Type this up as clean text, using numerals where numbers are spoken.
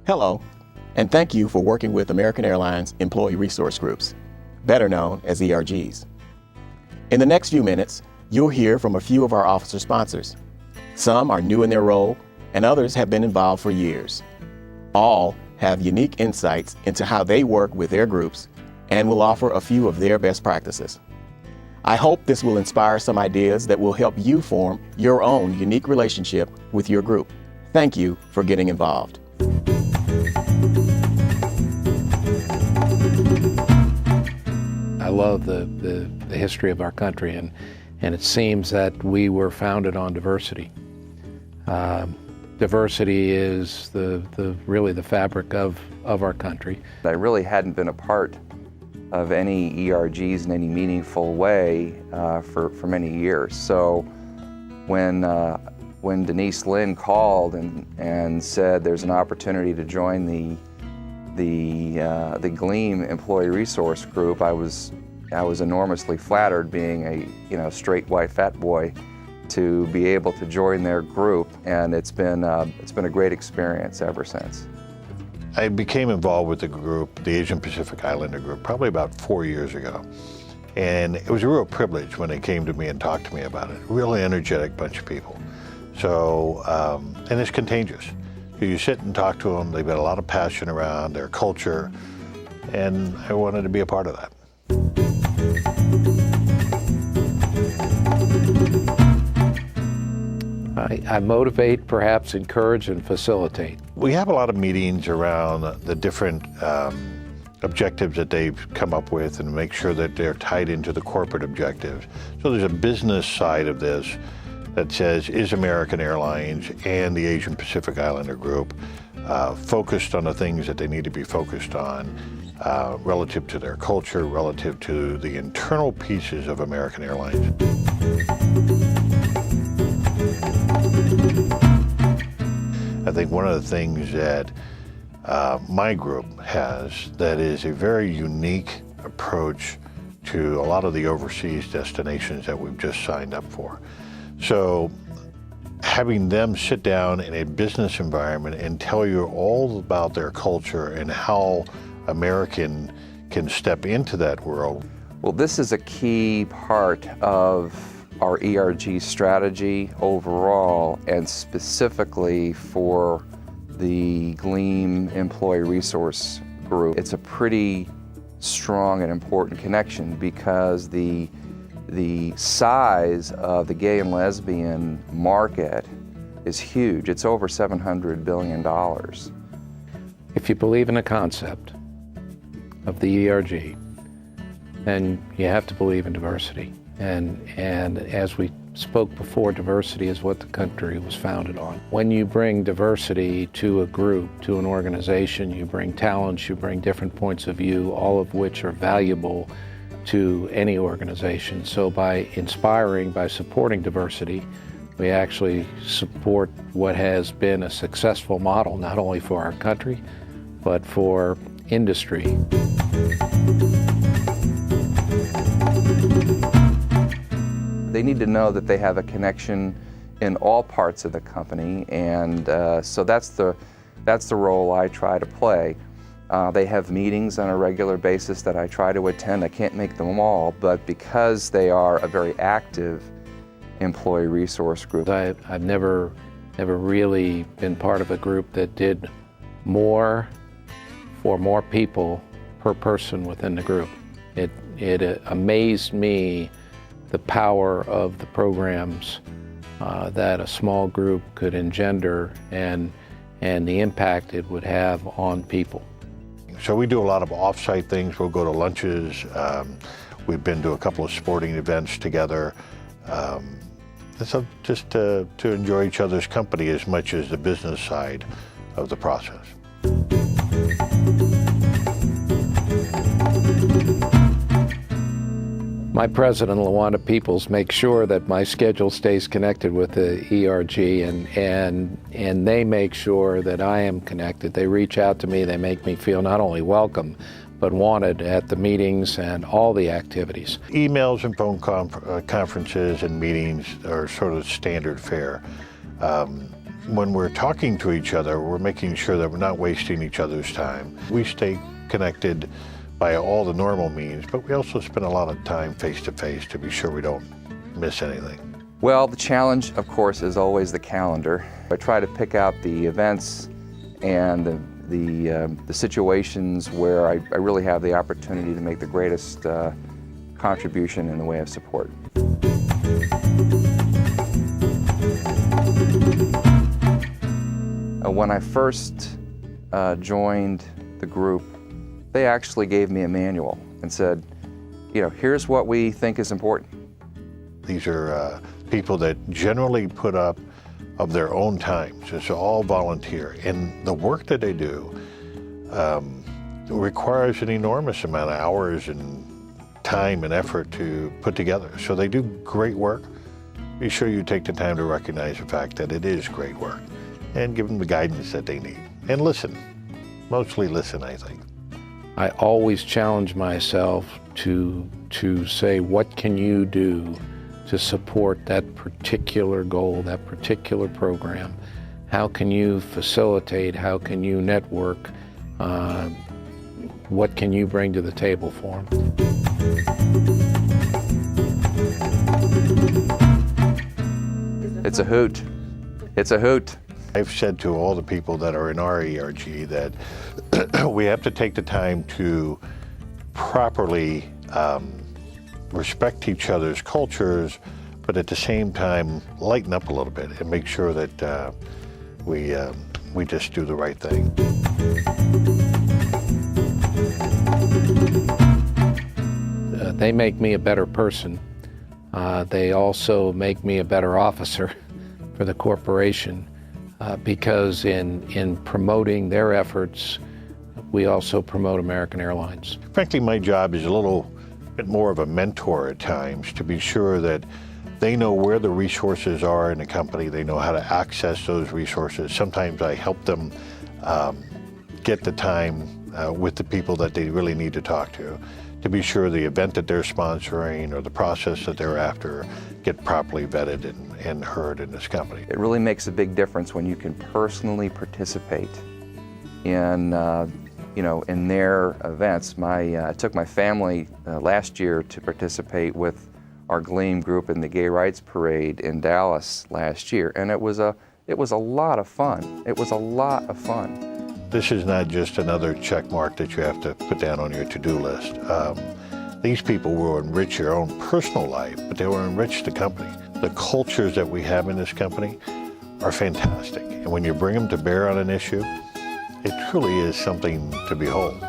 Hello, and thank you for working with American Airlines Employee Resource Groups, better known as ERGs. In the next few minutes, you'll hear from a few of our officer sponsors. Some are new in their role, and others have been involved for years. All have unique insights into how they work with their groups and will offer a few of their best practices. I hope this will inspire some ideas that will help you form your own unique relationship with your group. Thank you for getting involved. I love the history of our country, and it seems that we were founded on diversity. Diversity is really the fabric of our country. I really hadn't been a part of any ERGs in any meaningful way for many years. So when Denise Lynn called and said there's an opportunity to join the Gleam Employee Resource Group, I was enormously flattered, being a straight white fat boy, to be able to join their group, and it's been a great experience ever since. I became involved with the group, the Asian Pacific Islander group, probably about 4 years ago. And it was a real privilege when they came to me and talked to me about it. Really energetic bunch of people. So, and it's contagious. You sit and talk to them, they've got a lot of passion around their culture, and I wanted to be a part of that. I motivate, perhaps encourage, and facilitate. We have a lot of meetings around the different objectives that they've come up with and make sure that they're tied into the corporate objectives. So there's a business side of this that says, is American Airlines and the Asian Pacific Islander Group focused on the things that they need to be focused on relative to their culture, relative to the internal pieces of American Airlines. I think one of the things that my group has that is a very unique approach to a lot of the overseas destinations that we've just signed up for. So having them sit down in a business environment and tell you all about their culture and how American can step into that world. Well, this is a key part of our ERG strategy overall, and specifically for the Gleam Employee Resource Group. It's a pretty strong and important connection because the size of the gay and lesbian market is huge. It's over $700 billion. If you believe in a concept of the ERG, then you have to believe in diversity. And as we spoke before, diversity is what the country was founded on. When you bring diversity to a group, to an organization, you bring talents, you bring different points of view, all of which are valuable to any organization. So by inspiring, by supporting diversity, we actually support what has been a successful model, not only for our country, but for industry. They need to know that they have a connection in all parts of the company, and so that's the role I try to play. They have meetings on a regular basis that I try to attend. I can't make them all, but because they are a very active employee resource group. I've never really been part of a group that did more for more people per person within the group. It amazed me the power of the programs that a small group could engender and the impact it would have on people. So we do a lot of off-site things. We'll go to lunches. We've been to a couple of sporting events together. So just to enjoy each other's company as much as the business side of the process. My president, LaWanda Peoples, makes sure that my schedule stays connected with the ERG, and they make sure that I am connected. They reach out to me, they make me feel not only welcome, but wanted at the meetings and all the activities. Emails and phone conferences and meetings are sort of standard fare. when we're talking to each other, we're making sure that we're not wasting each other's time. We stay connected by all the normal means, but we also spend a lot of time face-to-face to be sure we don't miss anything. Well, the challenge, of course, is always the calendar. I try to pick out the events and the situations where I really have the opportunity to make the greatest contribution in the way of support. When I first joined the group, they actually gave me a manual and said, you know, here's what we think is important. These are people that generally put up of their own time. So it's all volunteer. And the work that they do requires an enormous amount of hours and time and effort to put together. So they do great work. Be sure you take the time to recognize the fact that it is great work and give them the guidance that they need. And listen. Mostly listen, I think. I always challenge myself to say, what can you do to support that particular goal, that particular program? How can you facilitate? How can you network? What can you bring to the table for them? It's a hoot. It's a hoot. I've said to all the people that are in our ERG that we have to take the time to properly respect each other's cultures, but at the same time lighten up a little bit and make sure that we just do the right thing. They make me a better person. They also make me a better officer for the corporation. Because in promoting their efforts, we also promote American Airlines. Frankly, my job is a little bit more of a mentor at times to be sure that they know where the resources are in the company, they know how to access those resources. Sometimes I help them get the time with the people that they really need to talk to be sure the event that they're sponsoring or the process that they're after get properly vetted and heard in this company. It really makes a big difference when you can personally participate in, in their events. I took my family last year to participate with our Gleam group in the Gay Rights Parade in Dallas last year, and it was a lot of fun. It was a lot of fun. This is not just another check mark that you have to put down on your to-do list. These people will enrich your own personal life, but they will enrich the company. The cultures that we have in this company are fantastic. And when you bring them to bear on an issue, it truly is something to behold.